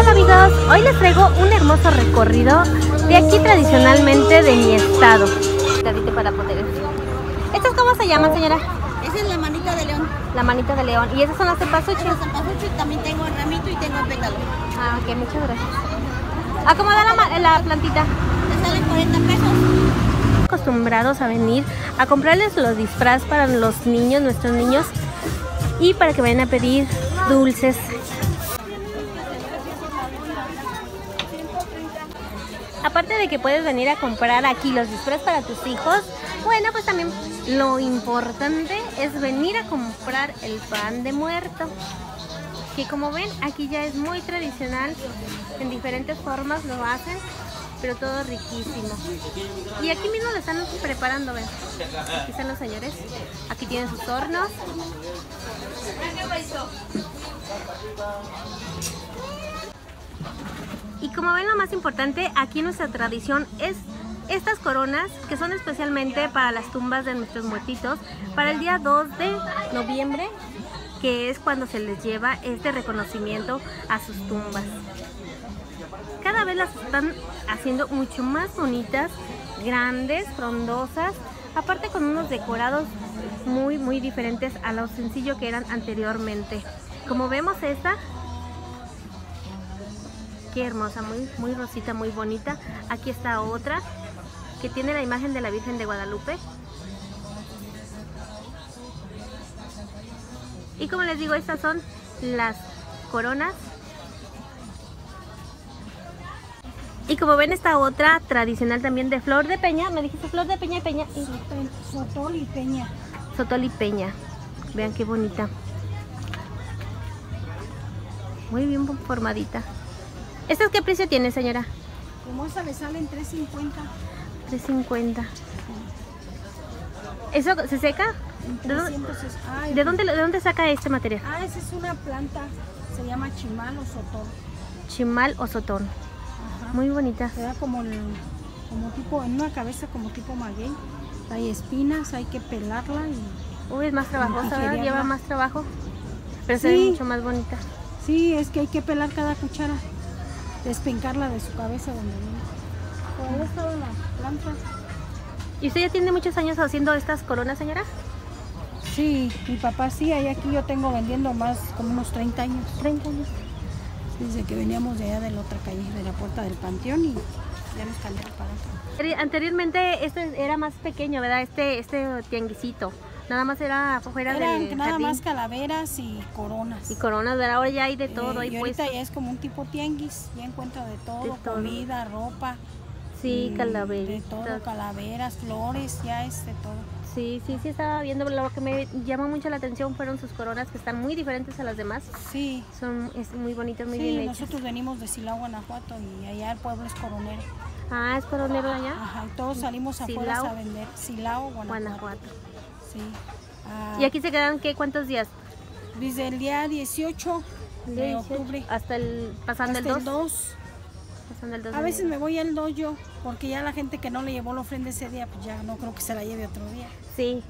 amigos, hoy les traigo un hermoso recorrido de aquí tradicionalmente de mi estado. Para poder. ¿Estas cómo se llaman, señora? Esa es la manita de león. La manita de león. ¿Y esas son las cempasúchil? Las cempasúchil también tengo el ramito y tengo el pétalo. Ah, ok, muchas gracias. Acomoda la plantita. Te salen 40 pesos. Acostumbrados a venir a comprarles los disfraz para los niños, nuestros niños, y para que vayan a pedir dulces. Aparte de que puedes venir a comprar aquí los disfraces para tus hijos, bueno, pues también lo importante es venir a comprar el pan de muerto, que como ven aquí ya es muy tradicional, en diferentes formas lo hacen, pero todo riquísimo. Y aquí mismo lo están preparando, ven. Aquí están los señores, aquí tienen sus hornos. Y como ven, lo más importante aquí en nuestra tradición es estas coronas, que son especialmente para las tumbas de nuestros muertitos, para el día 2 de noviembre, que es cuando se les lleva este reconocimiento a sus tumbas. Cada vez las están haciendo mucho más bonitas, grandes, frondosas, aparte con unos decorados muy diferentes a lo sencillo que eran anteriormente. Como vemos esta, qué hermosa, muy rosita, muy bonita. Aquí está otra que tiene la imagen de la Virgen de Guadalupe. Y como les digo, estas son las coronas. Y como ven, esta otra tradicional también de flor de peña. Me dijiste flor de peña y peña. Sotol y peña. Sotol y peña. Vean qué bonita. Muy bien formadita. ¿Estas qué precio tiene, señora? Como esta le salen 3.50. 3.50. ¿Eso se seca? ¿De dónde saca este material? Ah, esa es una planta. Se llama chimal o sotol. Chimal o sotón. Ajá. Muy bonita. Se da como tipo, en una cabeza como tipo maguey. Hay espinas, hay que pelarla y... Uy, es más trabajosa, ¿verdad? Lleva más trabajo. Pero sí, se ve mucho más bonita. Sí, es que hay que pelar cada cuchara. Despincarla de su cabeza donde viene. Por ahí estaba la planta. ¿Y usted ya tiene muchos años haciendo estas coronas, señora? Sí, mi papá sí, ahí aquí yo tengo vendiendo más, como unos 30 años. 30 años. Desde que veníamos de allá de la otra calle, de la Puerta del Panteón, y ya nos cambiaron para acá. Anteriormente este era más pequeño, ¿verdad? Este tianguisito. Nada más era afuera del nada jardín. más calaveras y coronas. Y coronas, ¿verdad? Ahora ya hay de todo. Y ahorita ya es como un tipo tianguis, ya encuentra de todo, comida, ropa. Sí, calaveras. De todo, calaveras, flores, ya es de todo. Sí, estaba viendo. Lo que me llamó mucho la atención fueron sus coronas, que están muy diferentes a las demás. Sí. Son muy bonitas, muy bien hechas. Nosotros venimos de Silao, Guanajuato, y allá el pueblo es coronero. Ah, ¿es coronero allá? Ajá, y todos salimos afuera a vender. Silao, Guanajuato. Sí. ¿Y aquí se quedan qué? ¿Cuántos días? Desde el día 18 de octubre. Hasta pasando el 2. A veces me voy el 2 yo, porque ya la gente que no le llevó la ofrenda ese día, pues ya no creo que se la lleve otro día. Sí,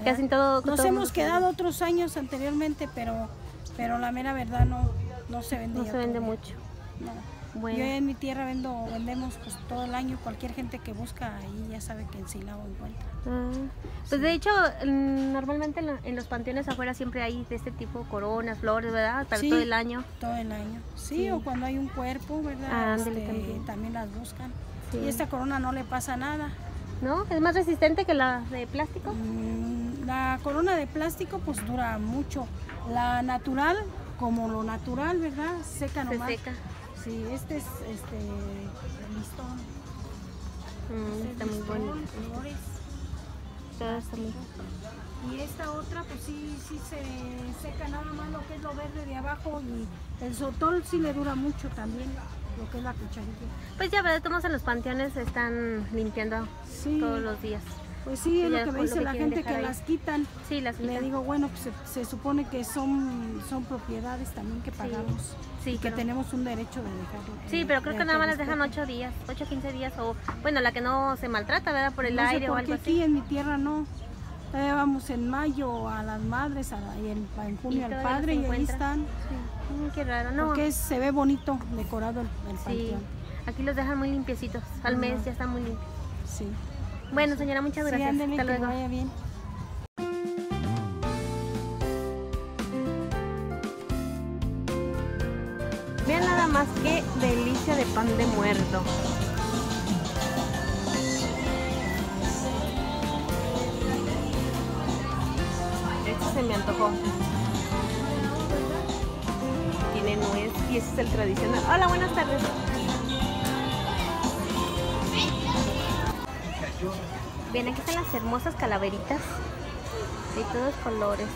casi todo. Nos hemos quedado otros años anteriormente, pero la mera verdad no se vende. No se vende mucho. No. Bueno. Yo en mi tierra vendemos pues todo el año. Cualquier gente que busca ahí ya sabe que en Silao encuentra. Pues de hecho, normalmente en los panteones afuera siempre hay de este tipo, coronas, flores, ¿verdad? Para todo el año. Todo el año. Sí, o cuando hay un cuerpo, ¿verdad? También las buscan. Sí. Y esta corona no le pasa nada. ¿No? ¿Es más resistente que la de plástico? La corona de plástico pues dura mucho. La natural, como lo natural, ¿verdad? Seca nomás. Se seca. Sí, este es el listón. Está muy bonito. Flores. Todo está muy... Y esta otra pues sí se seca nada más lo que es lo verde de abajo, y el sotol sí le dura mucho también, lo que es la cucharilla. Pues ya ves, todos en los panteones están limpiando todos los días. Pues sí, es lo que me dice la gente que las quitan. Sí, las quitan. Le digo, bueno, pues se supone que son propiedades también que pagamos. Sí, que tenemos un derecho de dejarlo. Sí, pero creo que nada más las dejan 8 días, 8 o 15 días, o bueno, la que no se maltrata, ¿verdad? Por el aire o algo así. Aquí en mi tierra no. Todavía vamos en mayo a las madres y en junio al padre y ahí están. Sí. Qué raro, ¿no? Porque se ve bonito decorado el panteón. Sí. Aquí los dejan muy limpiecitos. Al mes ya están muy limpios. Sí. Bueno, señora, muchas gracias. Sí, ándeme, hasta luego. que vaya bien. Vean nada más qué delicia de pan de muerto. Este se me antojó. Tiene nuez y ese es el tradicional. Hola, buenas tardes. Bien, aquí están las hermosas calaveritas de todos colores.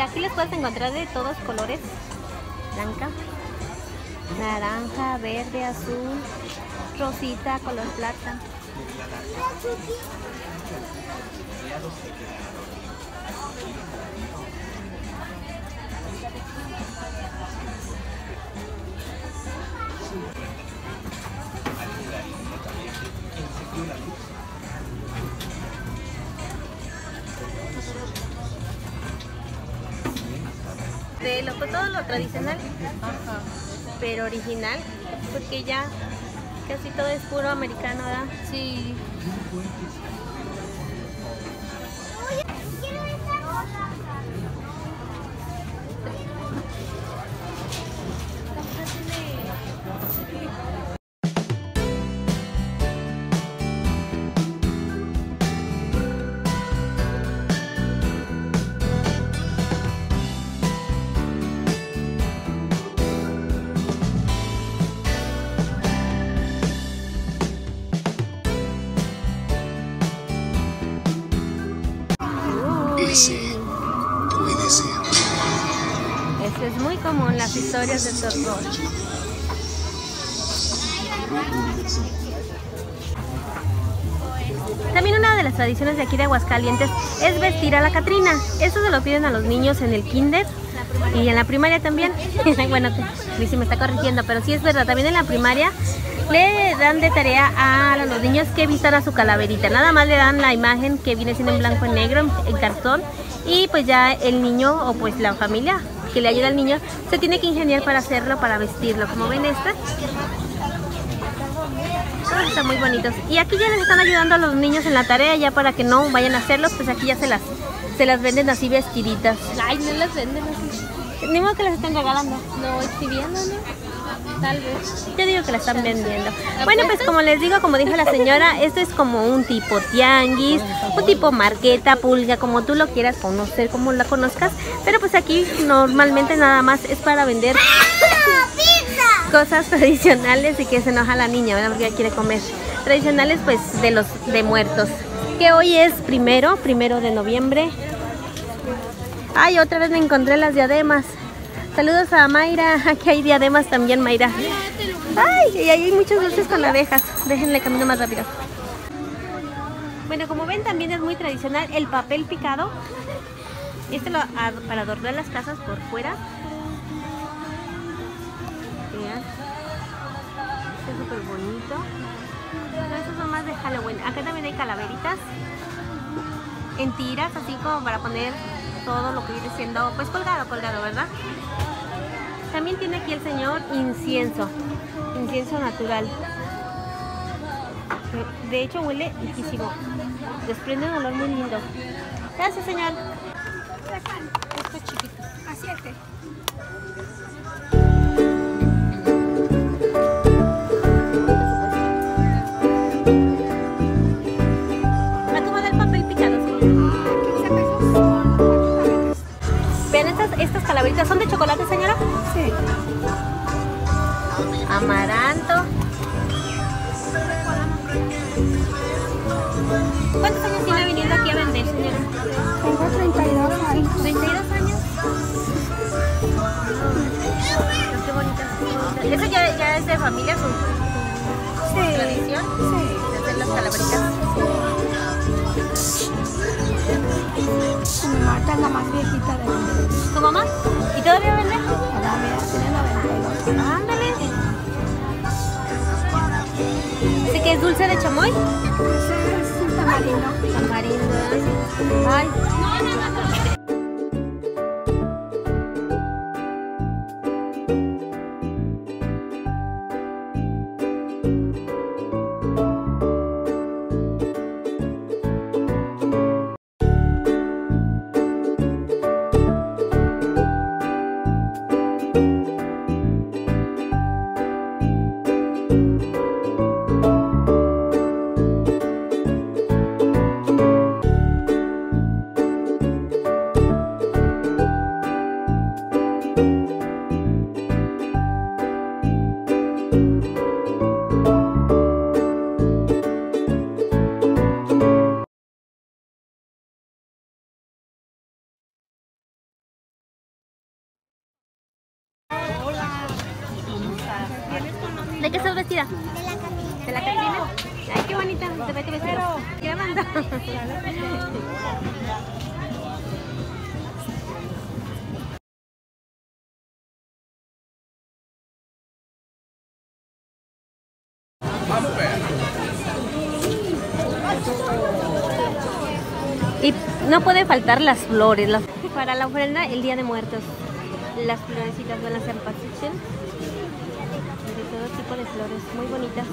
Aquí les puedes encontrar de todos colores: blanca, naranja, verde, azul, rosita, color plata. Todo lo tradicional, pero original, porque ya casi todo es puro americano, ¿verdad? Sí. Ese puede ser. Eso es muy común, las historias de terror. También una de las tradiciones de aquí de Aguascalientes es vestir a la Catrina. Eso se lo piden a los niños en el kinder y en la primaria también. Bueno, Lucy me está corrigiendo, pero sí es verdad, también en la primaria le dan de tarea a los niños que vistan a su calaverita. Nada más le dan la imagen que viene siendo en blanco y negro, en cartón, y pues ya el niño o pues la familia que le ayuda al niño se tiene que ingeniar para hacerlo, para vestirlo. Como ven, todos están muy bonitos. Y aquí ya les están ayudando a los niños en la tarea, ya para que no vayan a hacerlos, pues aquí ya se las venden así vestiditas. Ay, no las venden así. Ni modo que las estén regalando. No, exhibiendo, ¿no? Tal vez. Yo digo que la están vendiendo. Bueno, pues como les digo, como dijo la señora, esto es como un tipo tianguis, un tipo marqueta, pulga, como tú lo quieras conocer, como la conozcas. Pero pues aquí normalmente nada más es para vender cosas tradicionales y que se enoja la niña, ¿verdad? Porque ella quiere comer. Tradicionales pues de muertos. Que hoy es primero de noviembre. Ay, otra vez me encontré las diademas. Saludos a Mayra, aquí hay diademas también, Mayra. Ay, y ahí hay muchos dulces con abejas. Déjenle camino más rápido. Bueno, como ven, también es muy tradicional el papel picado. Para adornar las casas por fuera. Vean. Este es súper bonito. Pero estos son más de Halloween. Acá también hay calaveritas en tiras, así como para poner todo lo que viene siendo, pues colgado, ¿verdad? También tiene aquí el señor incienso natural. De hecho huele riquísimo, desprende un olor muy lindo. Gracias, señor. Esto es chiquito. Así es. Estas calaveritas son de chocolate, señora. Sí. Amaranto. ¿Cuántos años tiene viniendo aquí a vender, señora? Tengo 32 años. ¿32 años? Qué bonita. ¿Eso ya es de familia, su tradición? Sí. De hacer las calaveritas. Sí. Marta es la más viejita de vender. ¿Tu mamá? ¿Y todavía vende? Todavía tiene 92. Ándale. ¿Sí que es dulce de chamoy? Ese es un tamarindo. Tamarindo. Ay. ¿De qué estás vestida? De la Catrina. Ay, qué bonita, te ve tu vestido. ¿Qué banda? Y no pueden faltar las flores. Para la ofrenda, el Día de Muertos. Las florecitas van a ser pastichel. De todo tipo de flores, muy bonitas.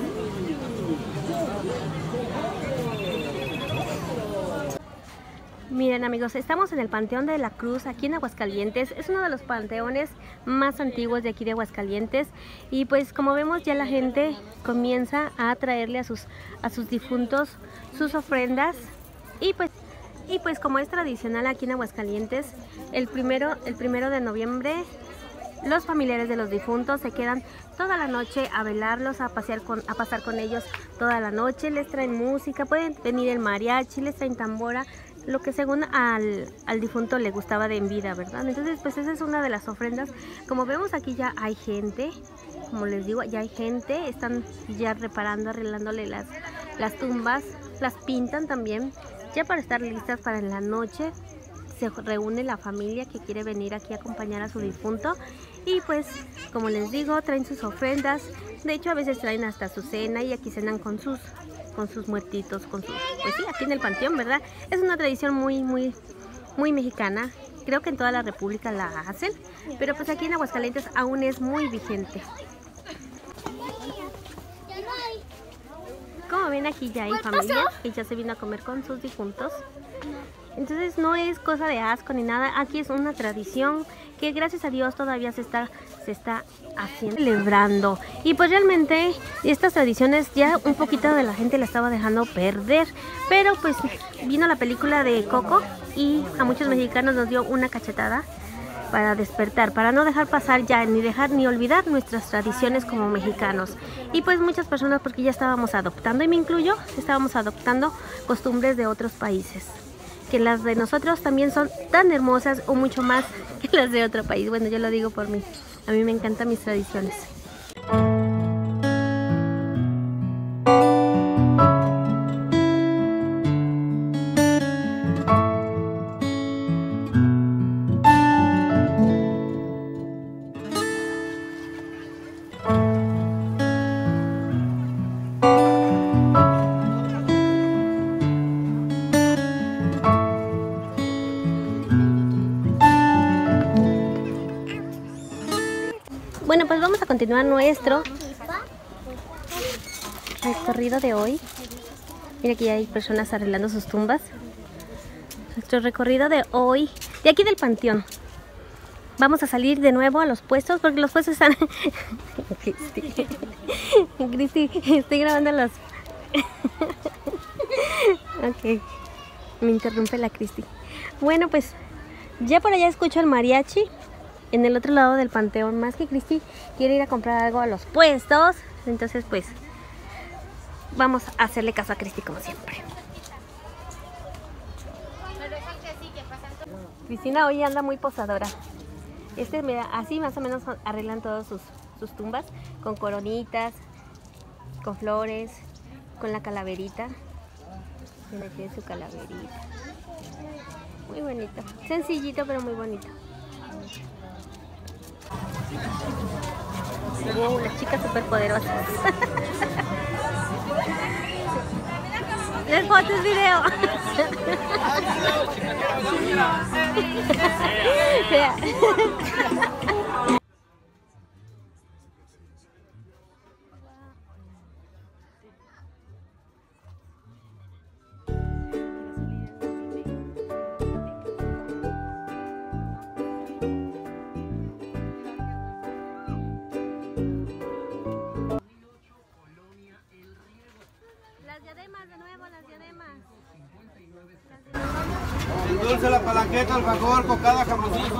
Miren amigos, estamos en el Panteón de la Cruz, aquí en Aguascalientes. Es uno de los panteones más antiguos de aquí de Aguascalientes. Y pues como vemos ya la gente comienza a traerle a sus difuntos sus ofrendas. Y pues como es tradicional aquí en Aguascalientes, el primero de noviembre los familiares de los difuntos se quedan toda la noche a velarlos, a pasar con ellos toda la noche. Les traen música, pueden venir el mariachi, les traen tambora, lo que según al difunto le gustaba de en vida, ¿verdad? Entonces pues esa es una de las ofrendas. Como vemos aquí ya hay gente, como les digo, ya hay gente, están ya reparando, arreglándole las tumbas, las pintan también, ya para estar listas para en la noche. Se reúne la familia que quiere venir aquí a acompañar a su difunto y pues como les digo traen sus ofrendas. De hecho a veces traen hasta su cena y aquí cenan con sus muertitos, pues sí, aquí en el panteón, ¿verdad? Es una tradición muy mexicana. Creo que en toda la república la hacen, pero pues aquí en Aguascalientes aún es muy vigente. Como ven, aquí ya hay familia y ya se vino a comer con sus difuntos. Entonces no es cosa de asco ni nada, aquí es una tradición que gracias a Dios todavía se está haciendo, celebrando. Y pues realmente estas tradiciones ya un poquito de la gente la estaba dejando perder, pero pues vino la película de Coco y a muchos mexicanos nos dio una cachetada para despertar, para no dejar pasar ya, ni olvidar nuestras tradiciones como mexicanos. Y pues muchas personas, porque ya estábamos adoptando, y me incluyo, estábamos adoptando costumbres de otros países, que las de nosotros también son tan hermosas o mucho más que las de otro país. Bueno, yo lo digo por mí, a mí me encantan mis tradiciones. Bueno, pues vamos a continuar nuestro recorrido de hoy. Mira que ya hay personas arreglando sus tumbas. Nuestro recorrido de hoy, de aquí del panteón. Vamos a salir de nuevo a los puestos, porque los puestos están... Cristi, estoy grabando los... Ok, me interrumpe la Cristi. Bueno, pues ya por allá escucho el mariachi. En el otro lado del panteón, más que Cristi quiere ir a comprar algo a los puestos. Entonces pues vamos a hacerle caso a Cristi como siempre. Cristina hoy anda muy posadora. Así más o menos arreglan todos sus tumbas, con coronitas, con flores, con la calaverita. Tiene su calaverita. Muy bonito. Sencillito, pero muy bonito. Las chicas superpoderosas. ¿Les fotos, video? Las diademas, de nuevo, las diademas. El dulce, la palanqueta, el alfajor, cocada, jamoncillo,